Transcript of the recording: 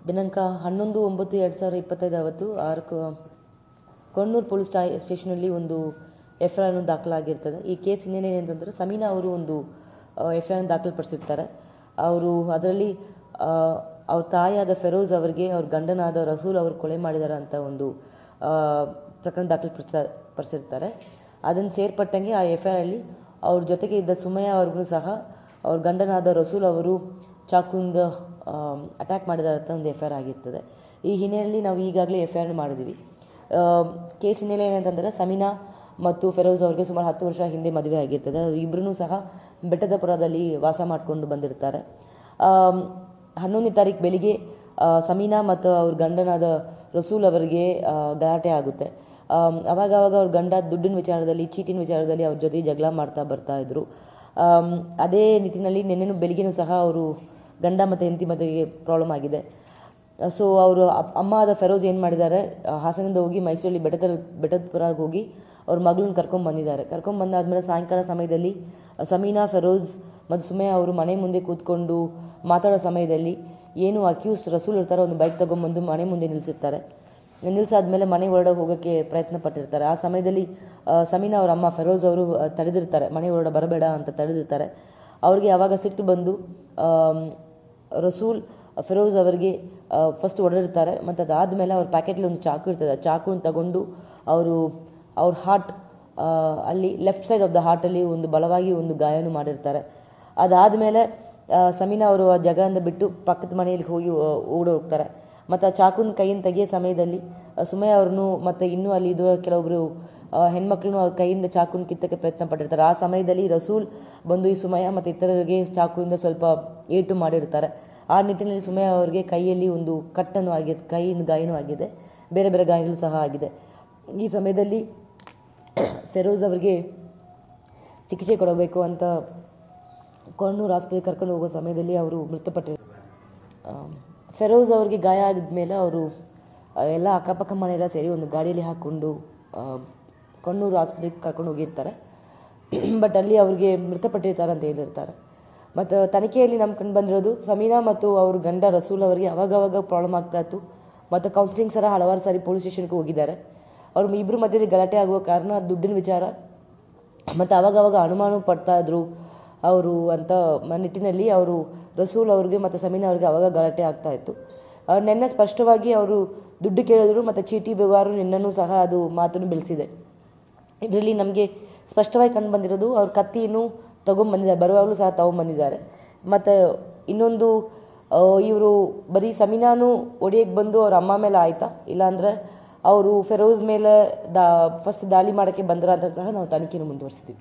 ದಿನಾಂಕ 11/9/2025 ಅವತ್ತು ಕೊಣ್ಣೂರು ಪೊಲೀಸ್ ಸ್ಟೇಷನಲ್ಲಿ ಒಂದು FIR ದಾಖಲಾಗಿರ್ತದೆ. ಈ ಕೇಸ್ ಇನ್ನೇನು ಅಂತಂದರೆ ಸಮೀನಾ ಅವರು ಒಂದು FIR ದಾಖಲುಪಡಿಸಿರ್ತಾರೆ. ಅವರು ಅದರಲ್ಲಿ ಅವ್ರ ತಾಯಿಯಾದ ಫೆರೋಜ್ ಅವರಿಗೆ ಅವ್ರ ಗಂಡನಾದ ರಸೂಲ್ ಅವರು ಕೊಲೆ ಮಾಡಿದ್ದಾರೆ ಅಂತ ಒಂದು ಪ್ರಕರಣ ದಾಖಲುಪಡಿಸಿರ್ತಾರೆ. ಅದನ್ನು ಸೇರ್ಪಟ್ಟಂಗೆ ಆ FIR ಅಲ್ಲಿ ಅವ್ರ ಜೊತೆಗೆ ಇದ್ದ ಸುಮಯ್ಯ ಅವ್ರಿಗೂ ಸಹ ಅವ್ರ ಗಂಡನಾದ ರಸೂಲ್ ಅವರು ಚಾಕುವಿಂದ ಅಟ್ಯಾಕ್ ಮಾಡಿದ್ದಾರೆ ಅಂತ ಒಂದು FIR ಆಗಿರ್ತದೆ. ಈ ಹಿನ್ನೆಲೆಯಲ್ಲಿ ನಾವು ಈಗಾಗಲೇ FIR ಮಾಡಿದ್ದೀವಿ. ಕೇಸ್ ಹಿನ್ನೆಲೆ ಏನಂತಂದರೆ ಸಮೀನಾ ಮತ್ತು ಫೆರೋಜ್ ಅವರಿಗೆ ಸುಮಾರು 10 ವರ್ಷ ಹಿಂದೆ ಮದುವೆ ಆಗಿರ್ತದೆ. ಇಬ್ಬರೂ ಸಹ ಬೆಟ್ಟದಪುರದಲ್ಲಿ ವಾಸ ಮಾಡಿಕೊಂಡು ಬಂದಿರ್ತಾರೆ. 11ನೇ ತಾರೀಕು ಬೆಳಿಗ್ಗೆ ಸಮೀನಾ ಮತ್ತು ಅವ್ರ ಗಂಡನಾದ ರಸೂಲ್ ಅವರಿಗೆ ಗಲಾಟೆ ಆಗುತ್ತೆ. ಅವಾಗ ಅವ್ರ ಗಂಡ ದುಡ್ಡಿನ ವಿಚಾರದಲ್ಲಿ, ಚೀಟಿನ ವಿಚಾರದಲ್ಲಿ ಅವ್ರ ಜೊತೆ ಜಗಳ ಮಾಡ್ತಾ ಬರ್ತಾ ಇದ್ರು. ಅದೇ ನಿಟ್ಟಿನಲ್ಲಿ ನಿನ್ನೆನೂ ಬೆಳಿಗ್ಗೆನೂ ಸಹ ಅವರು ಗಂಡ ಮತ್ತು ಹೆಂಡತಿ ಮದುವೆಗೆ ಪ್ರಾಬ್ಲಮ್ ಆಗಿದೆ. ಸೊ ಅವರು ಅಮ್ಮ ಆದ ಫೆರೋಜ್ ಏನು ಮಾಡಿದ್ದಾರೆ, ಹಾಸನದಿಂದ ಹೋಗಿ ಮೈಸೂರಲ್ಲಿ ಬೆಟ್ಟದಪುರಕ್ಕೆ ಹೋಗಿ ಅವ್ರ ಮಗಳನ್ನ ಕರ್ಕೊಂಡ್ಬಂದಾದ್ಮೇಲೆ ಸಾಯಂಕಾಲ ಸಮಯದಲ್ಲಿ ಸಮೀನಾ, ಫೆರೋಜ್ ಮತ್ತು ಸುಮಯ್ಯ ಅವರು ಮನೆ ಮುಂದೆ ಕೂತ್ಕೊಂಡು ಮಾತಾಡೋ ಸಮಯದಲ್ಲಿ ಏನು ಅಕ್ಯೂಸ್ ರಸೂಲ್ ಇರ್ತಾರೋ ಒಂದು ಬೈಕ್ ತೊಗೊಂಬಂದು ಮನೆ ಮುಂದೆ ನಿಲ್ಲಿಸಾದ್ಮೇಲೆ ಮನೆ ಹೊರಡೆ ಹೋಗೋಕ್ಕೆ ಪ್ರಯತ್ನ ಪಟ್ಟಿರ್ತಾರೆ. ಆ ಸಮಯದಲ್ಲಿ ಸಮೀನಾ ಅವ್ರ ಅಮ್ಮ ಫೆರೋಜ್ ಅವರು ತಡೆದಿರ್ತಾರೆ, ಮನೆ ಹೊರಡೆ ಬರಬೇಡ ಅಂತ ತಡೆದಿರ್ತಾರೆ. ಅವ್ರಿಗೆ ಆವಾಗ ಸಿಟ್ಟು ಬಂದು ರಸೂಲ್ ಫೆರೋಜ್ ಅವರಿಗೆ ಫಸ್ಟ್ ಹೊಡೆದಿರ್ತಾರೆ. ಮತ್ತು ಅದಾದಮೇಲೆ ಅವ್ರ ಪ್ಯಾಕೆಟಲ್ಲಿ ಒಂದು ಚಾಕು ಇರ್ತದೆ. ಆ ಚಾಕುನ ತಗೊಂಡು ಅವ್ರ ಹಾರ್ಟ್ ಅಲ್ಲಿ ಲೆಫ್ಟ್ ಸೈಡ್ ಆಫ್ ದ ಹಾರ್ಟಲ್ಲಿ ಒಂದು ಬಲವಾಗಿ ಒಂದು ಗಾಯನೂ ಮಾಡಿರ್ತಾರೆ. ಅದಾದಮೇಲೆ ಸಮೀನಾ ಅವರು ಆ ಜಾಗದಿಂದ ಬಿಟ್ಟು ಪಕ್ಕದ ಮನೆಯಲ್ಲಿ ಹೋಗಿ ಓಡೋಗ್ತಾರೆ. ಮತ್ತು ಆ ಚಾಕುನ ಕೈಯಿಂದ ತೆಗೆಯೋ ಸಮಯದಲ್ಲಿ ಸುಮಯ್ಯ ಅವ್ರನ್ನೂ ಮತ್ತು ಇನ್ನೂ ಅಲ್ಲಿ ಇರುವ ಕೆಲವೊಬ್ಬರು ಹೆಣ್ಮಕ್ಳನ್ನೂ ಅವ್ರ ಕೈಯಿಂದ ಚಾಕುನ ಕಿತ್ತಕ್ಕೆ ಪ್ರಯತ್ನ ಪಟ್ಟಿರ್ತಾರೆ. ಆ ಸಮಯದಲ್ಲಿ ರಸೂಲ್ ಬಂದು ಈ ಸುಮಯ್ಯ ಮತ್ತು ಇತರರಿಗೆ ಚಾಕುವಿಂದ ಸ್ವಲ್ಪ ಏಟು ಮಾಡಿರ್ತಾರೆ. ಆ ನಿಟ್ಟಿನಲ್ಲಿ ಸುಮಯ್ಯ ಅವರಿಗೆ ಕೈಯಲ್ಲಿ ಒಂದು ಕಟ್ಟನ್ನು ಆಗಿದೆ, ಕೈಯಿಂದ ಗಾಯನೂ ಆಗಿದೆ, ಬೇರೆ ಬೇರೆ ಗಾಯಗಳು ಸಹ ಆಗಿದೆ. ಈ ಸಮಯದಲ್ಲಿ ಫೆರೋಜ್ ಅವರಿಗೆ ಚಿಕಿತ್ಸೆ ಕೊಡಬೇಕು ಅಂತ ಕೊಣ್ಣೂರು ಆಸ್ಪತ್ರೆಗೆ ಕರ್ಕೊಂಡು ಹೋಗೋ ಸಮಯದಲ್ಲಿ ಅವರು ಮೃತಪಟ್ಟಿರ್ತಾರೆ. ಫೆರೋಜ್ ಅವ್ರಿಗೆ ಗಾಯ ಆಗಿದ್ಮೇಲೆ ಅವರು ಎಲ್ಲ ಅಕ್ಕಪಕ್ಕ ಮನೆಯೆಲ್ಲ ಸೇರಿ ಒಂದು ಗಾಡಿಯಲ್ಲಿ ಹಾಕ್ಕೊಂಡು ಕೊಣ್ಣೂರು ಆಸ್ಪತ್ರೆಗೆ ಕರ್ಕೊಂಡು ಹೋಗಿರ್ತಾರೆ. ಬಟ್ ಅಲ್ಲಿ ಅವ್ರಿಗೆ ಮೃತಪಟ್ಟಿರ್ತಾರೆ ಅಂತ ಹೇಳಿರ್ತಾರೆ. ಮತ್ತು ತನಿಖೆಯಲ್ಲಿ ನಮ್ಮ ಕಂಡು ಬಂದಿರೋದು ಸಮೀನಾ ಮತ್ತು ಅವ್ರ ಗಂಡ ರಸೂಲ್ ಅವರಿಗೆ ಅವಾಗವಾಗ ಪ್ರಾಬ್ಲಮ್ ಆಗ್ತಾ ಇತ್ತು. ಮತ್ತು ಕೌನ್ಸಿಲಿಂಗ್ ಸಹ ಹಲವಾರು ಸಾರಿ ಪೊಲೀಸ್ ಸ್ಟೇಷನ್ಗೆ ಹೋಗಿದ್ದಾರೆ. ಅವ್ರ ಇಬ್ಬರು ಮಧ್ಯದಲ್ಲಿ ಗಲಾಟೆ ಆಗುವ ಕಾರಣ ದುಡ್ಡಿನ ವಿಚಾರ ಮತ್ತು ಅವಾಗವಾಗ ಅನುಮಾನ ಪಡ್ತಾ ಇದ್ರು ಅವರು ಅಂತ ನಿಟ್ಟಿನಲ್ಲಿ ಅವರು ರಸೂಲ್ ಅವ್ರಿಗೆ ಮತ್ತು ಸಮೀನಾ ಅವ್ರಿಗೆ ಅವಾಗ ಗಲಾಟೆ ಆಗ್ತಾ ಇತ್ತು. ನಿನ್ನೆ ಸ್ಪಷ್ಟವಾಗಿ ಅವರು ದುಡ್ಡು ಕೇಳಿದ್ರು ಮತ್ತು ಚೀಟಿ ವ್ಯವಹಾರ ನಿನ್ನೂ ಸಹ ಅದು ಮಾತನ್ನು ಬೆಳೆಸಿದೆ. ಇದರಲ್ಲಿ ನಮಗೆ ಸ್ಪಷ್ಟವಾಗಿ ಕಂಡು ಬಂದಿರೋದು ಅವ್ರ ಕತ್ತಿಯನ್ನು ತೊಗೊಂಬಂದಿದ್ದಾರೆ, ಬರುವಾಗಲೂ ಸಹ ತೊಗೊಂಬಂದಿದ್ದಾರೆ. ಮತ್ತು ಇನ್ನೊಂದು ಇವರು ಬರೀ ಸಮೀನಾನು ಒಡೆಯಕ್ಕೆ ಬಂದು ಅವ್ರ ಅಮ್ಮ ಮೇಲೆ ಆಯಿತಾ, ಇಲ್ಲಾಂದರೆ ಅವರು ಫೆರೋಜ್ ಮೇಲೆ ಫಸ್ಟ್ ದಾಳಿ ಮಾಡೋಕ್ಕೆ ಬಂದ್ರ ಅಂತ ಸಹ ನಾವು ತನಿಖೆಯನ್ನು ಮುಂದುವರಿಸಿದ್ವಿ.